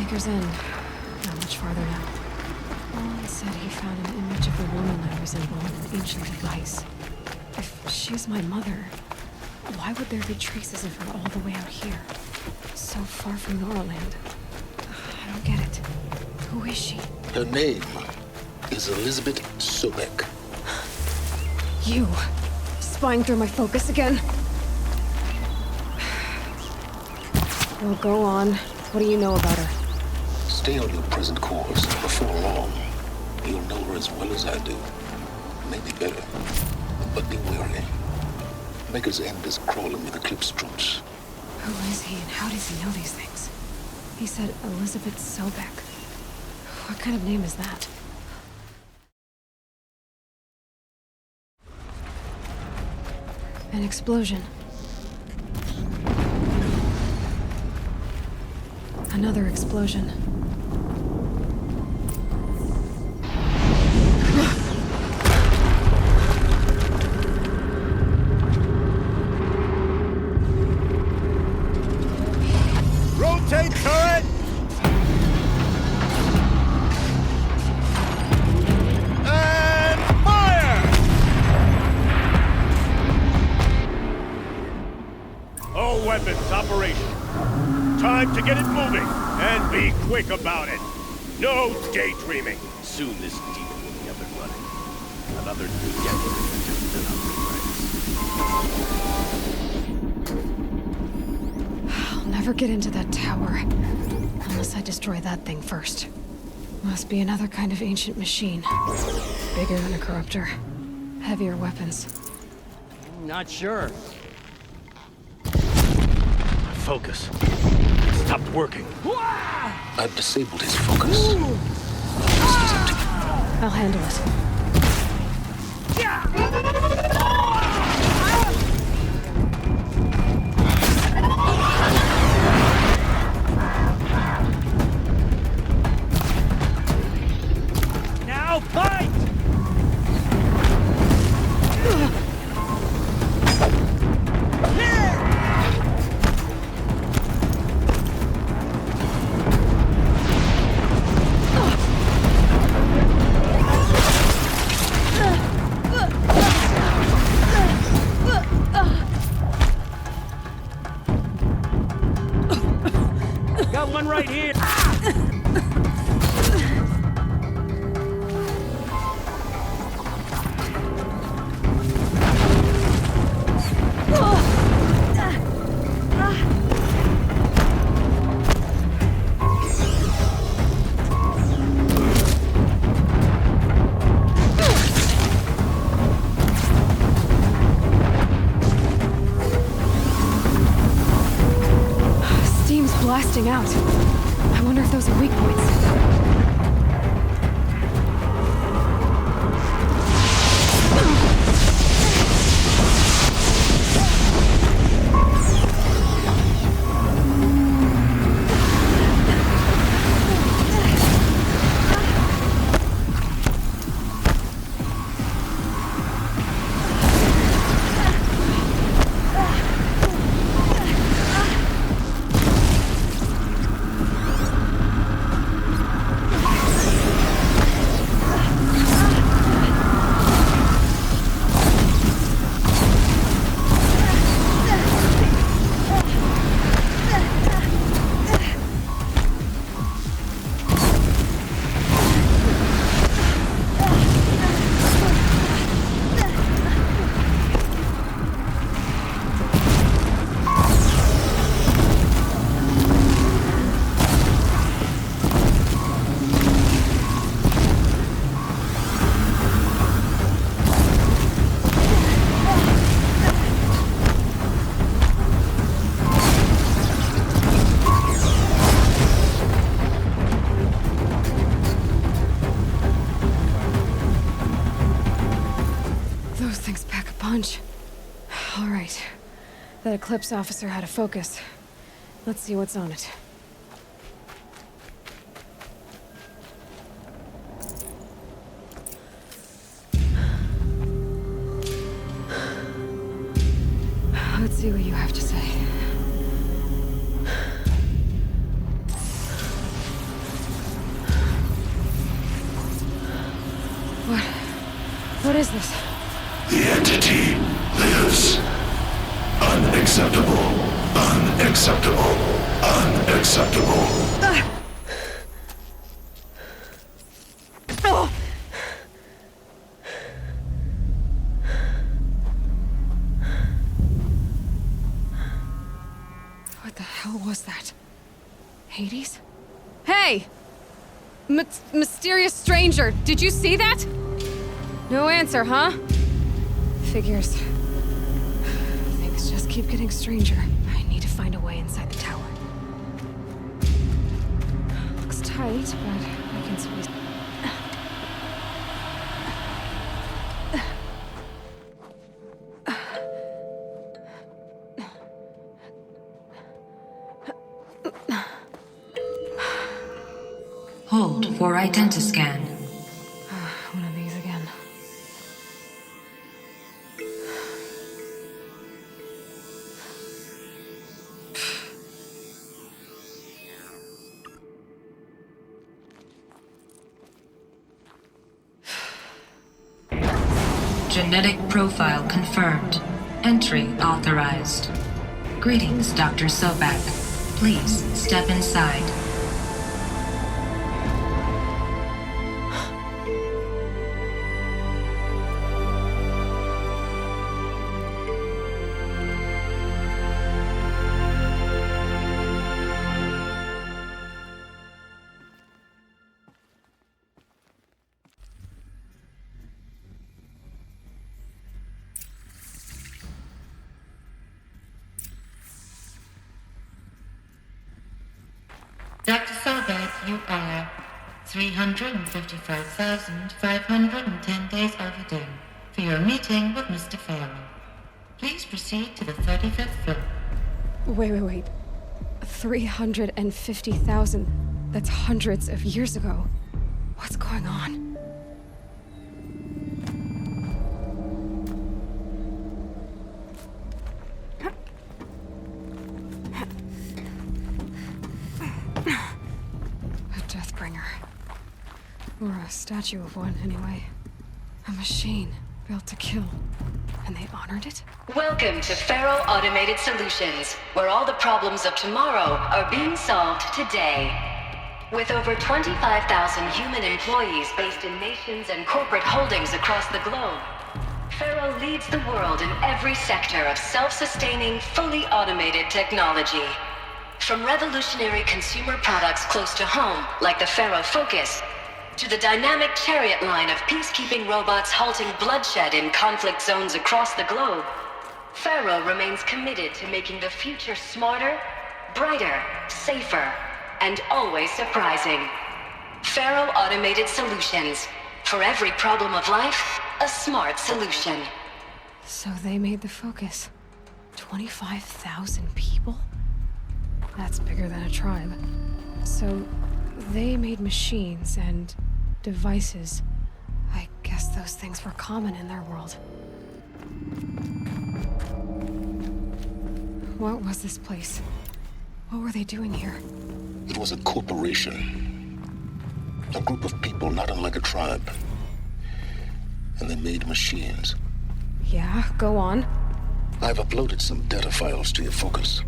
Baker's End. Not much farther now. Olin said he found an image of a woman that resembled an ancient device. If she's my mother, why would there be traces of her all the way out here? So far from Norland. I don't get it. Who is she? Her name is Elizabeth Sobek. You! Spying through my focus again? Well, go on. What do you know about her? Stay on your present course. Before long, you'll know her as well as I do. Maybe better. But be wary. Baker's End is crawling with eclipse troops. Who is he and how does he know these things? He said Elizabeth Sobek. What kind of name is that? An explosion. Another explosion. Rotate turret! And fire! All weapons operational. Time to get it moving, and be quick about it. No daydreaming. Soon this demon will be up and running. Another new decade to fill out the ranks. I'll never get into that tower. Unless I destroy that thing first. Must be another kind of ancient machine. Bigger than a corruptor. Heavier weapons. Not sure. Focus. Stopped working. I've disabled his focus. The rest is up to you. I'll handle it. Now fight! Got one right here. Steam's blasting out. I wonder if those are weak points. Those things pack a punch. All right. That Eclipse officer had a focus. Let's see what's on it. Let's see what you have to say. What is this? The entity lives. Unacceptable. Unacceptable. Unacceptable. What the hell was that? Hades? Hey! Mysterious stranger, did you see that? No answer, huh? Figures. Things just keep getting stranger. I need to find a way inside the tower. Looks tight, but I can squeeze. Hold for identiscan. One of these again. Genetic profile confirmed. Entry authorized. Greetings, Dr. Sobek. Please step inside. Dr. Sobek, you are 355,510 days overdue for your meeting with Mr. Farrell. Please proceed to the 35th floor. Wait. 350,000. That's hundreds of years ago. What's going on? A Deathbringer. Or a statue of one, anyway. A machine built to kill. And they honored it? Welcome to Faro Automated Solutions, where all the problems of tomorrow are being solved today. With over 25,000 human employees based in nations and corporate holdings across the globe, Faro leads the world in every sector of self-sustaining, fully automated technology. From revolutionary consumer products close to home, like the Faro Focus, to the dynamic chariot line of peacekeeping robots halting bloodshed in conflict zones across the globe, Faro remains committed to making the future smarter, brighter, safer, and always surprising. Faro Automated Solutions. For every problem of life, a smart solution. So they made the Focus. 25,000 people? That's bigger than a tribe. So they made machines and devices. I guess those things were common in their world. What was this place? What were they doing here? It was a corporation. A group of people not unlike a tribe. And they made machines. Yeah, go on. I've uploaded some data files to your Focus.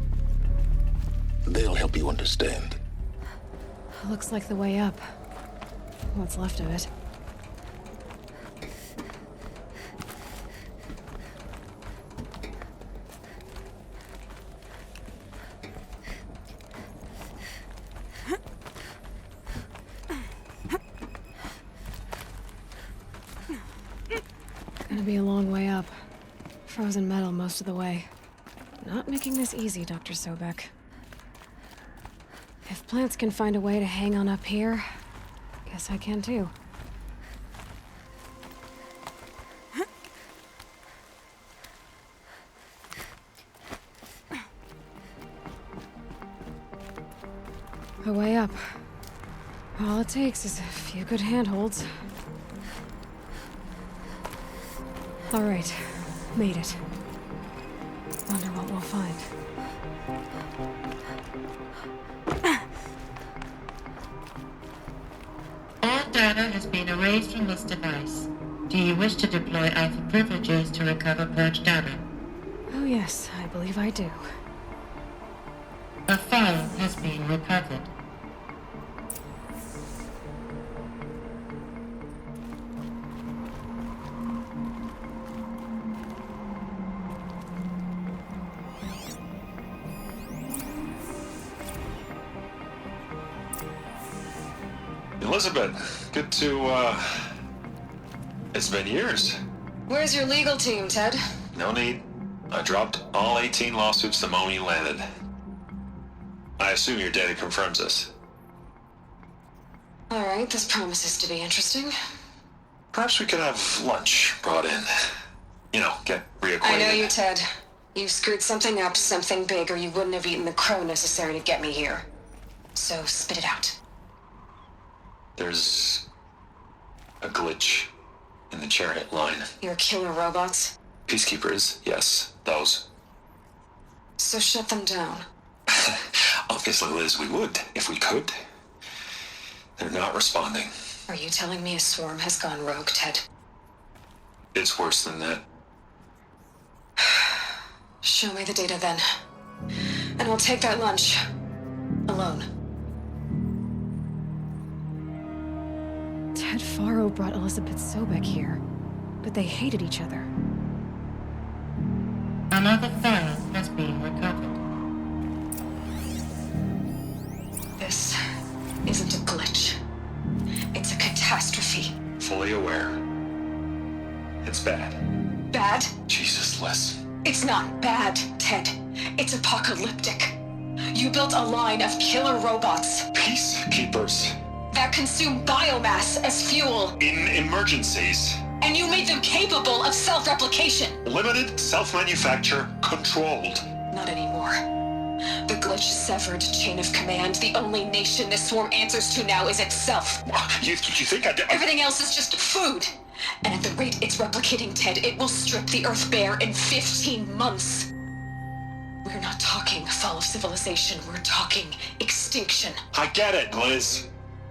They'll help you understand. Looks like the way up. What's left of it. Gonna be a long way up. Frozen metal most of the way. Not making this easy, Dr. Sobek. If plants can find a way to hang on up here, guess I can too. A way up. All it takes is a few good handholds. All right, made it. Wonder what we'll find. All data has been erased from this device. Do you wish to deploy Alpha privileges to recover purge data? Oh yes, I believe I do. A file has been recovered. Elizabeth, good to, it's been years. Where's your legal team, Ted? No need. I dropped all 18 lawsuits the moment you landed. I assume your data confirms this. Alright, this promises to be interesting. Perhaps we could have lunch brought in. You know, get reacquainted. I know you, Ted. You screwed something up, something big, or you wouldn't have eaten the crow necessary to get me here. So, spit it out. There's a glitch in the chariot line. Your killer robots? Peacekeepers, yes, those. So shut them down. Obviously, Liz, we would, if we could. They're not responding. Are you telling me a swarm has gone rogue, Ted? It's worse than that. Show me the data then. And I'll take that lunch. Alone. Ted Faro brought Elizabeth Sobek here, but they hated each other. Another file has been recovered. This isn't a glitch. It's a catastrophe. Fully aware. It's bad. Bad? Jesus, Liz. It's not bad, Ted. It's apocalyptic. You built a line of killer robots Peacekeepers. that consume biomass as fuel, In emergencies. and you made them capable of self-replication. Limited, self-manufacture, controlled. Not anymore. The glitch severed chain of command. The only nation this swarm answers to now is itself. You think I did? Everything else is just food. And at the rate it's replicating, Ted, it will strip the Earth bare in 15 months. We're not talking fall of civilization. We're talking extinction. I get it, Liz.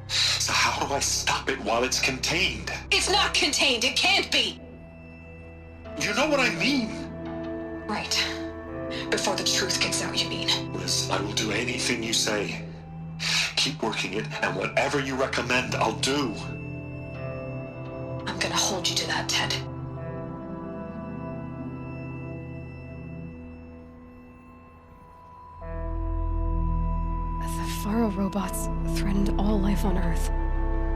So how do I stop it while it's contained? It's not contained. It can't be. You know what I mean? Right. Before the truth gets out, you mean? Liz, I will do anything you say. Keep working it, and whatever you recommend, I'll do. I'm gonna hold you to that, Ted. The Faro robots threatened all life on Earth,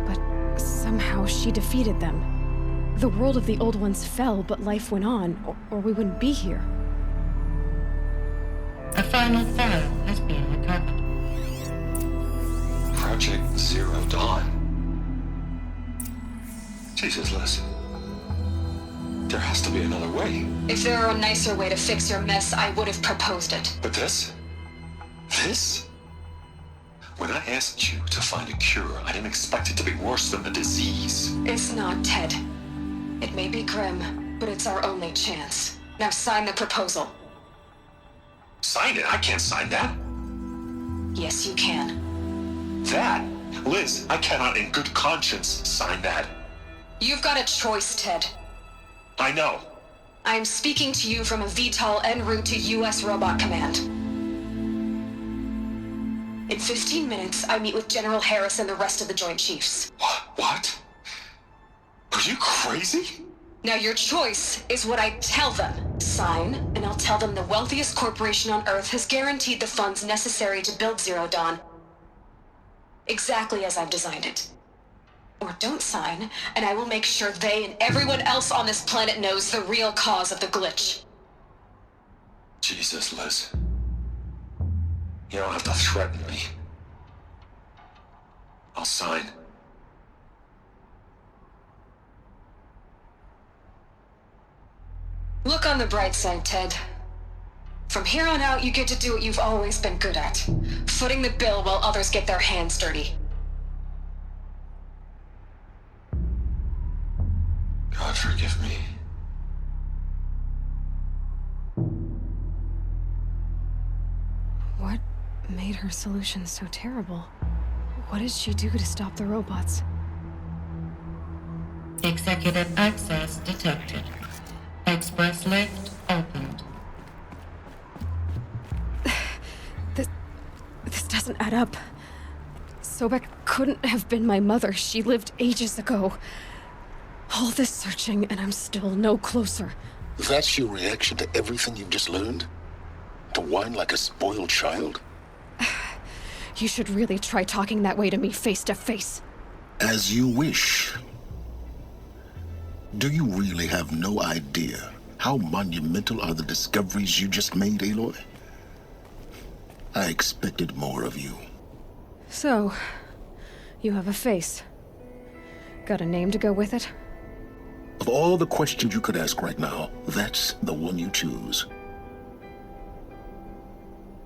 but somehow she defeated them. The world of the old ones fell, but life went on, or we wouldn't be here. A final file has been recovered. Project Zero Dawn. Jesus, Liz. There has to be another way. If there were a nicer way to fix your mess, I would have proposed it. But this? This? When I asked you to find a cure, I didn't expect it to be worse than the disease. It's not, Ted. It may be grim, but it's our only chance. Now sign the proposal. Sign it? I can't sign that. Yes, you can. That? Liz, I cannot in good conscience sign that. You've got a choice, Ted. I know. I am speaking to you from a VTOL en route to U.S. Robot Command. In 15 minutes, I meet with General Harris and the rest of the Joint Chiefs. What? Are you crazy? Now your choice is what I tell them. Sign, and I'll tell them the wealthiest corporation on Earth has guaranteed the funds necessary to build Zero Dawn. Exactly as I've designed it. Or don't sign, and I will make sure they and everyone else on this planet knows the real cause of the glitch. Jesus, Liz. You don't have to threaten me. I'll sign. Look on the bright side, Ted. From here on out, you get to do what you've always been good at. Footing the bill while others get their hands dirty. God forgive me. What made her solution so terrible? What did she do to stop the robots? Executive access detected. Express lift opened. This doesn't add up. Sobek couldn't have been my mother. She lived ages ago. All this searching, and I'm still no closer. That's your reaction to everything you've just learned? To whine like a spoiled child? You should really try talking that way to me face to face. As you wish. Do you really have no idea how monumental are the discoveries you just made, Aloy? I expected more of you. So, you have a face. Got a name to go with it? Of all the questions you could ask right now, that's the one you choose.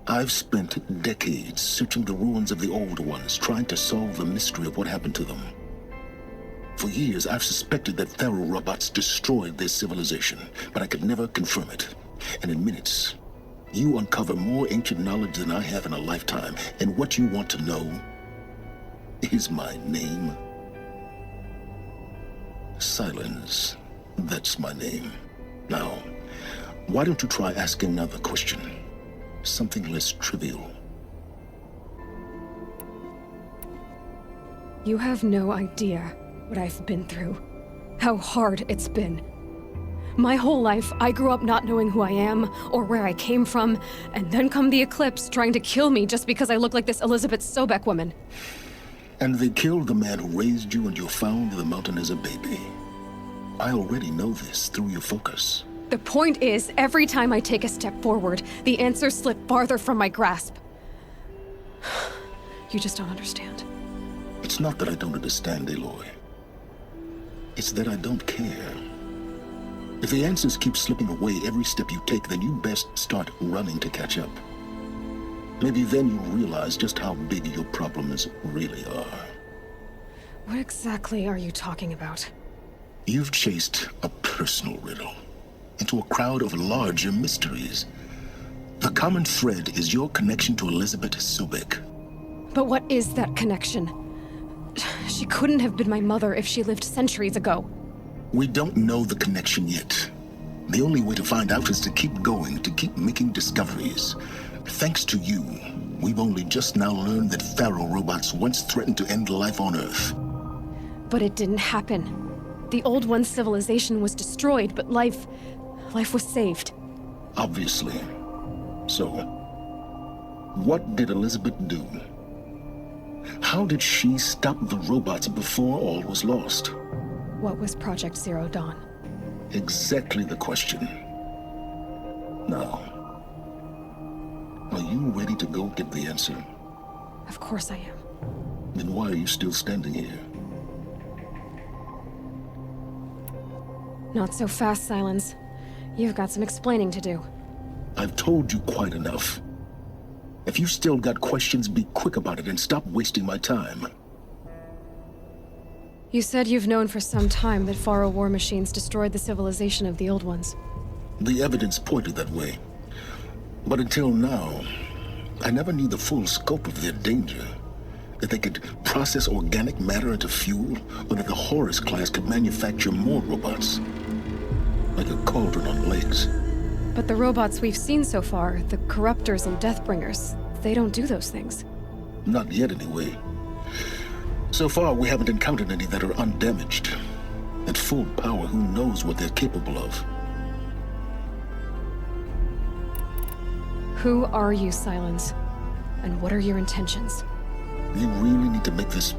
I've spent decades searching the ruins of the old ones, trying to solve the mystery of what happened to them. For years, I've suspected that feral robots destroyed their civilization, but I could never confirm it. And in minutes, you uncover more ancient knowledge than I have in a lifetime, and what you want to know is my name. Silence. That's my name. Now, why don't you try asking another question? Something less trivial. You have no idea what I've been through. How hard it's been. My whole life, I grew up not knowing who I am or where I came from, and then come the Eclipse trying to kill me just because I look like this Elizabeth Sobek woman. And they killed the man who raised you and you found in the mountain as a baby. I already know this through your focus. The point is, every time I take a step forward, the answers slip farther from my grasp. You just don't understand. It's not that I don't understand, Aloy. It's that I don't care. If the answers keep slipping away every step you take, then you best start running to catch up. Maybe then you'll realize just how big your problems really are. What exactly are you talking about? You've chased a personal riddle into a crowd of larger mysteries. The common thread is your connection to Elizabeth Sobek. But what is that connection? She couldn't have been my mother if she lived centuries ago. We don't know the connection yet. The only way to find out is to keep going, to keep making discoveries. Thanks to you, we've only just now learned that feral robots once threatened to end life on Earth. But it didn't happen. The old one's civilization was destroyed, but life was saved. Obviously. So, what did Elizabeth do? How did she stop the robots before all was lost? What was Project Zero Dawn? Exactly the question. Now, are you ready to go get the answer? Of course I am. Then why are you still standing here? Not so fast, Silence. You've got some explaining to do. I've told you quite enough. If you still got questions, be quick about it and stop wasting my time. You said you've known for some time that Faro war machines destroyed the civilization of the old ones. The evidence pointed that way. But until now, I never knew the full scope of their danger. That they could process organic matter into fuel, or that the Horus class could manufacture more robots. Like a cauldron on legs. But the robots we've seen so far, the Corruptors and Deathbringers, they don't do those things. Not yet, anyway. So far, we haven't encountered any that are undamaged. At full power, who knows what they're capable of? Who are you, Silence? And what are your intentions? You really need to make this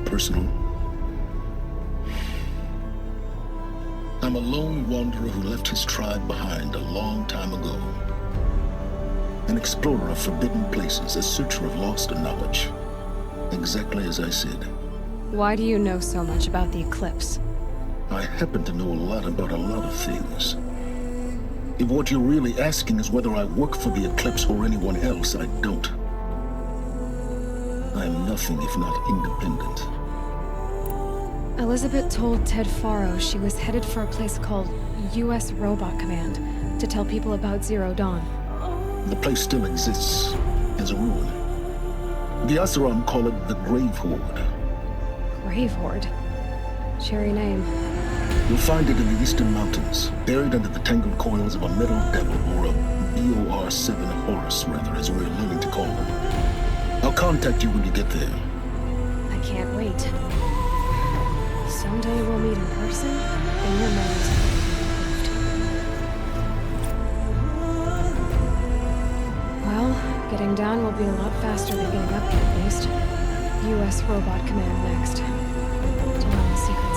personal? I'm a lone wanderer who left his tribe behind a long time ago. An explorer of forbidden places, a searcher of lost knowledge. Exactly as I said. Why do you know so much about the Eclipse? I happen to know a lot about a lot of things. If what you're really asking is whether I work for the Eclipse or anyone else, I don't. I am nothing if not independent. Elizabeth told Ted Faro she was headed for a place called U.S. Robot Command to tell people about Zero Dawn. The place still exists as a ruin. The Asaram call it the Grave Horde. Grave Horde? Cherry name. You'll find it in the Eastern Mountains, buried under the tangled coils of a metal devil, or a BOR-7 Horus, rather, as we're learning to call them. I'll contact you when you get there. I can't wait. Someday we'll meet in person, and your memories will be improved. Well, getting down will be a lot faster than getting up here, at least. U.S. Robot Command next. To learn the secret.